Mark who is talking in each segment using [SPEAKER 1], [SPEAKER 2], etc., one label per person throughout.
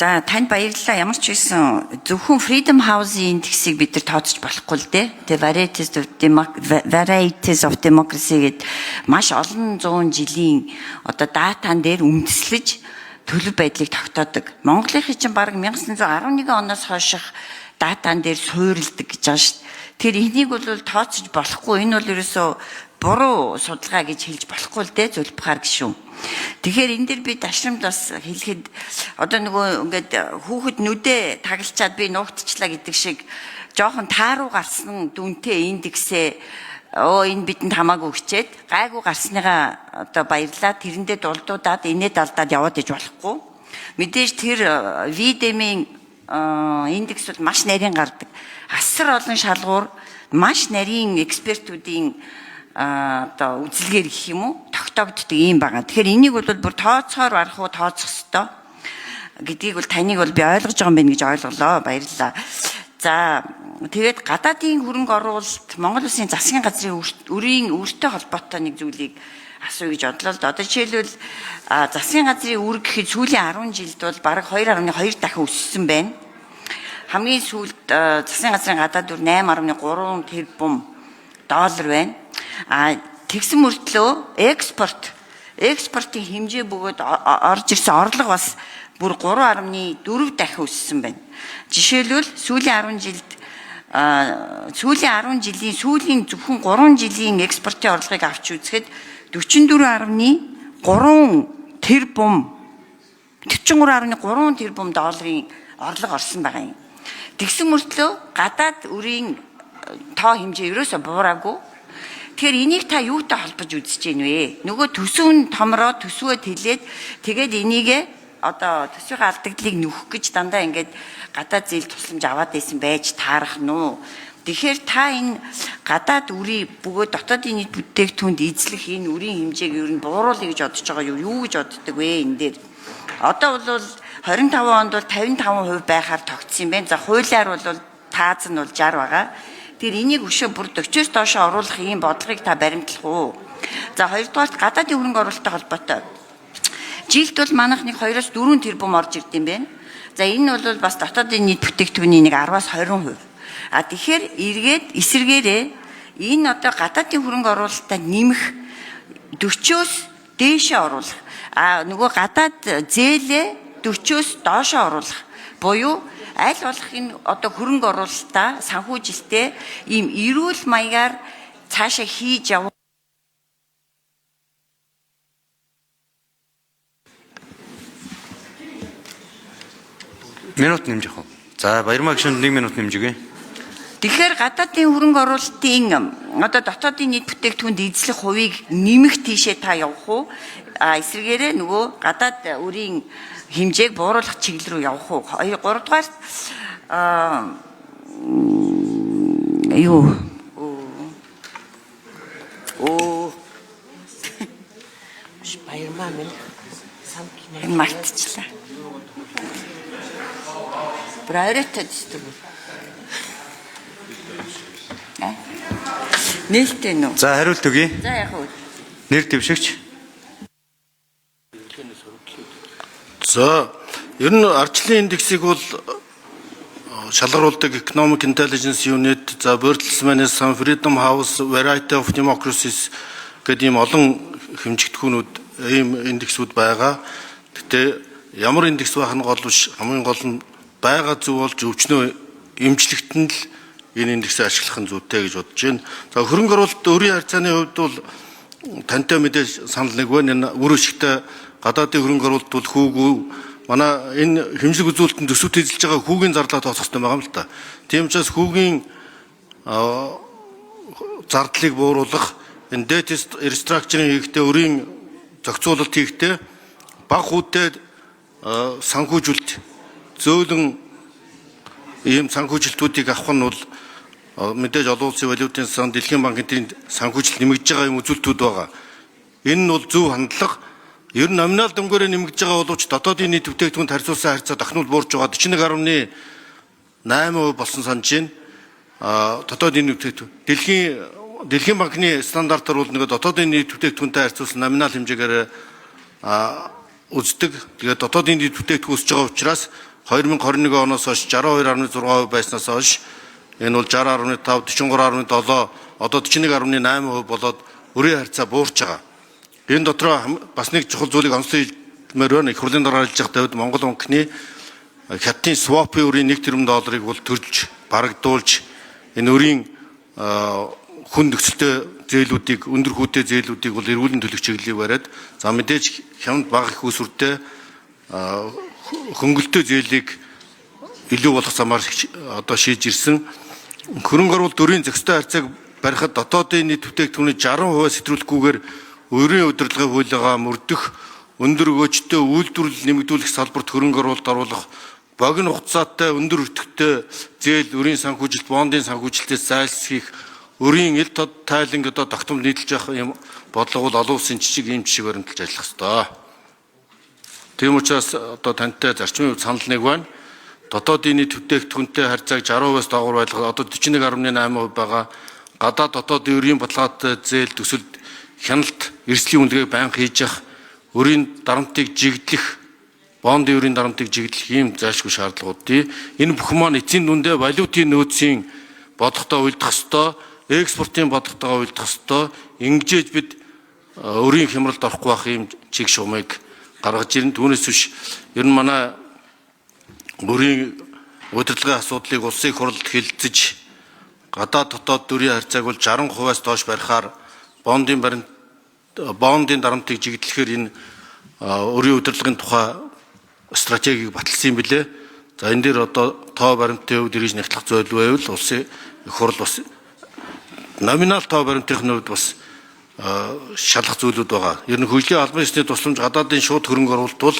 [SPEAKER 1] За танд баярлалаа. Ямар ч байсан зөвхөн Freedom House-ийн индексийг бид нар тооцож болохгүй л дээ. Тэгээ Varieties of Democracy гэд маш олон зуун жилийн одоо датан дээр үндэслэж төлөв байдлыг тогтоодог. Монголынхын чинь бараг 1911 оноос хойших датан дээр суурилдаг гэж байгаа шүү дээ. Тэр энийг бол тооцож болохгүй. Энэ бол ерөөсөө буруу судалгаа гэж хэлж болохгүй л дээ, зөвлөхаар гişүн. Тэгэхээр энэ дэр би дашрамд бас хэлэхэд одоо нөгөө ингээд хүүхэд нүдэ тагалчаад би нуугдчихлаа гэдэг шиг жоохон тааруу гарсан дүнтэй индексээ энэ бидэнд хамаагүй хичээд гайгүй гарсныгаа одоо баярлаа тэрэндээ дулдуудаад инээд алдаад яваад иж болохгүй. Мэдээж тэр видемийн индекс бол маш нарийн гардаг. Асар олон шалгуур маш нарийн экспертүүдийн одоо үзэлгээр гэх юм уу тогтоогддог юм байгаа. Тэгэхээр энийг бол бүр тооцохоор барах уу тооцох ёстой гэдгийг бол таныг бол би ойлгож байгаа юм байна гэж ойлголоо. Баярлалаа. За тэгээд гадаадын хөрөнгө оруулалт Монгол Улсын засгийн газрын үрийн үртэй холбоотой нэг зүйлийг асууя гэж бодлоо л да. Одоо жишээлбэл засгийн газрын үр гэхэд сүүлийн 10 жилд бол бараг 2.2 дахин өссөн байна. Хамгийн сүүлд засгийн газрын гадаад үр 8.3 тэрбум доллар байна. Тэгсэн мөртлөө экспортын хэмжээ бөгөөд орж ирсэн орлого бас бүр 3.4 дахин өссөн байна. Жишээлбэл сүүлийн 10 жилийн сүүлийн зөвхөн 3 жилийн экспортын орлогыг авч үзэхэд 44.3 тэрбум долларын орлого орсон байгаа юм. Тэгсэн мөртлөө гадаад үрийн тоо хэмжээ ерөөсө буураагүй. Тэгэхээр энийг та юутай холбож үзэж гин вэ? Нөгөө төсөв нь томроо төсвөө тэлээд тэгээд энийгээ одоо төсвийн алдагдлыг нөхөх гэж дандаа ингээд гадаад зээл тусламж аваад байсан байж таарах нь уу? Тэгэхээр та энэ гадаад үрийн бөгөөд дотоодын нийт бүтээгдэхүүнд эзлэх энэ үрийн хэмжээг ер нь бууруулъя гэж бодож байгаа юу гэж боддог вэ энэ дээр? Одоо бол 25 онд бол 55% байхаар тогтсон юм байна. За хуулиар бол тааз нь бол 60 байгаа. Тэр энийг өшөө бүр 40-оос доош оруулах ийм бодлогыг та баримтлах уу? За хоёрдугаар гадаадын хөрөнгө оруулалттай холбоотой. Жилд бол манайх нэг 2-4 тэрбум орж ирд юм байна. За энэ нь бол бас дотоодын нийт бүтээгдэхүүний нэг 10-аас 20%. Тэгэхээр эргээд эсэргээрээ энэ одоо гадаадын хөрөнгө оруулалтаа нэмэх 40-оос дээшээ оруулах. Нөгөө гадаад зээлээ 40-оос доошоо оруулах. Буюу аль болох энэ одоо хөрөнгө оруулалтаа санхүүжилтээ ийм эрүүл маягаар цаашаа хийж явах.
[SPEAKER 2] Минут нэмж явах. За баярмаа гишүүнд 1 минут нэмж өгье.
[SPEAKER 1] Тэгэхээр гадаадын хөрөнгө оруулалтын одоо дотоодын нийт бүтээгдэхүүнд эзлэх хувийг нэмэх тийшээ та явах уу? Эсвэргээрээ нөгөө гадаад үрийн хэмжээг бууруулах чиглэл рүү явах уу? 3-дугаар баярмаа минь самт мартчихлаа. Priority гэдэг. Нээлттэй нөө.
[SPEAKER 2] За хариулт өгье.
[SPEAKER 1] За яг уу.
[SPEAKER 2] Нэр дэвшигч.
[SPEAKER 3] За ер нь ардчлалын индексийг бол шалгаруулдаг Economic Intelligence Unit, за Bertelsmann, Freedom House, Variety of Democracies гэдэг ийм олон хэмжигдэхүүнүүд ийм индексүүд байгаа. Гэтэ ямар индекс байх нь гол биш, хамгийн гол нь байгаа зөв болж өвчнөө эмчлэгтэн л энэ индексийг ашиглах нь зүйтэй гэж бодож байна. За хөрөнгө оруулалт өрийн харьцааны хувьд бол тантай мэдээж санал нэг байна. Энэ үр ашигтай гадаадын хөрөнгө оруулалт бол хүүгүй манай энэ хэмжлэг үзүүлэлтөнд төсөвт эзэлж байгаа хүүгийн зарлаа тооцох хэрэгтэй байгаа юм л та. Тийм учраас хүүгийн зардлыг бууруулах, энэ debt restructuring хийхдээ өрийн зохицуулалт хийхдээ бага хүүтэй санхүүжилт зөөлөн ийм санхүүжилтүүдийг авах нь бол мэдээж олон улсын валютын сан, Дэлхийн банкны санхүүжилт нэмэгдэж байгаа юм үзүүлэлтүүд байгаа. Энэ нь бол зөв хандлага. Ер нь номинал дүнгээрээ нэмэгдэж байгаа боловч дотоодын нийт бүтээгдэхүүнд харьцуулсан харьцаа дахин буурж байгаа 41.8% болсон санаж байна. Дотоодын нийт бүтээгдэхүүн Дэлхийн банкны стандартаар бол нэг дотоодын нийт бүтээгдэхүүнтэй харьцуулсан номинал хэмжээгээр үздэг. Тэгээд дотоодын нийт бүтээгдэхүүн өсөж байгаа учраас 2021 оноос хойш 62.6% байснаас хойш энэ бол 60.5, 43.7, одоо 41.8% болоод өрийн харьцаа буурч байгаа. Энэ дотроо бас нэг чухал зүйлийг онцлог хэлмээр байна. Их хурлын дараа хэлж байгаа Давид Монгол банкны хятадын swap-ийн өрийн 1 тэрбум долларыг бол төрж, барагдуулж энэ өрийн хүн нөхцөлтэй зээлүүдийг, өндөр хүүтэй зээлүүдийг бол эргүүлэн төлөх чиглэлийг бариад за мэдээж хямд бага их усүртэй хөнгөлтөө зээлийг илүү болох замаар одоо шийдж ирсэн. Хөрөнгө оруулалт өрийн зохистой харьцааг барихад дотоодын нийт бүтээгдэхүүний 60% сэтрүүлэхгүйгээр өрийн удирдлагын хуулигаа мөрдөх, өндөр өгөөжтэй үйлдвэрлэл нэмэгдүүлэх салбарт хөрөнгө оруулалт оруулах, богино хугацаатай өндөр өртөгтэй зээл, өрийн санхүүжилт, бондын санхүүжилтээс зайлсхийх, өрийн ил тайланг одоо тогтмол нийтэлж явах юм бодлого бол олон улсын жижиг ийм жишээ баримталж ажиллах ёстой. Тийм учраас одоо тантай зарчмын санал нэг байна. Дотоодын нийт бүтээгдэхүүнтэй харьцааг 60%-аас доогуур байлгах одоо 41.8% байгаа. Гадаад дотоодын өрийн баталгаатай зээл төсөлд хяналт эрсдлийн үнэлгээг байнга хийж явах, өрийн дарамтыг жигдлэх, бондын өрийн дарамтыг жигдлэх ийм зайлшгүй шаардлагуудыг энэ бүхэн маань эцсийн дүндээ валютын нөөцийн бодлоготой уйлдах ёстой, экспортын бодлоготойгоо уйлдах ёстой. Ингэж бид өрийн хямралд орохгүй байх ийм чиг шугамыг гаргаж ирнэ. Түүнээс биш ер нь манай өрийн удирдлагын асуудлыг улсын хурлд хэлэлцэж гадаад дотоод өрийн харьцааг бол 60%-аас доош барихаар бондын дарамтыг жигдлэхээр энэ өрийн удирдлагын тухай стратегийг баталсан юм билээ. За энэ дээр одоо тоо баримтын хувьд ирж нэгтлэх зүйл байвал улсын хурл бас номинал тоо баримтын хувьд бас шалгах зүйлүүд байгаа. Ер нь хөгжлийн албан ёсны тусламж гадаадын шууд хөрөнгө оруулалт бол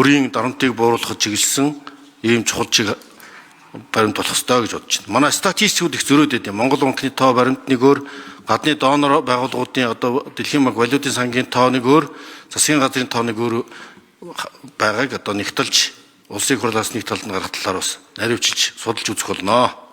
[SPEAKER 3] өрийн дарамтыг бууруулахад чиглэсэн ийм чухал чиг баримт болох ёстой гэж бодож байна. Манай статистикүүд их зөрөөд байд. Монгол банкны тоо баримт нэг өөр, гадны донор байгууллагуудын одоо дэлхийн банк валютын сангийн тоо нэг өөр, засгийн газрын тоо нэг өөр байгааг одоо нэгтэлж улсын хурлаас нэг талд нь гаргах талаар бас наривчилж судалж үзэх болно.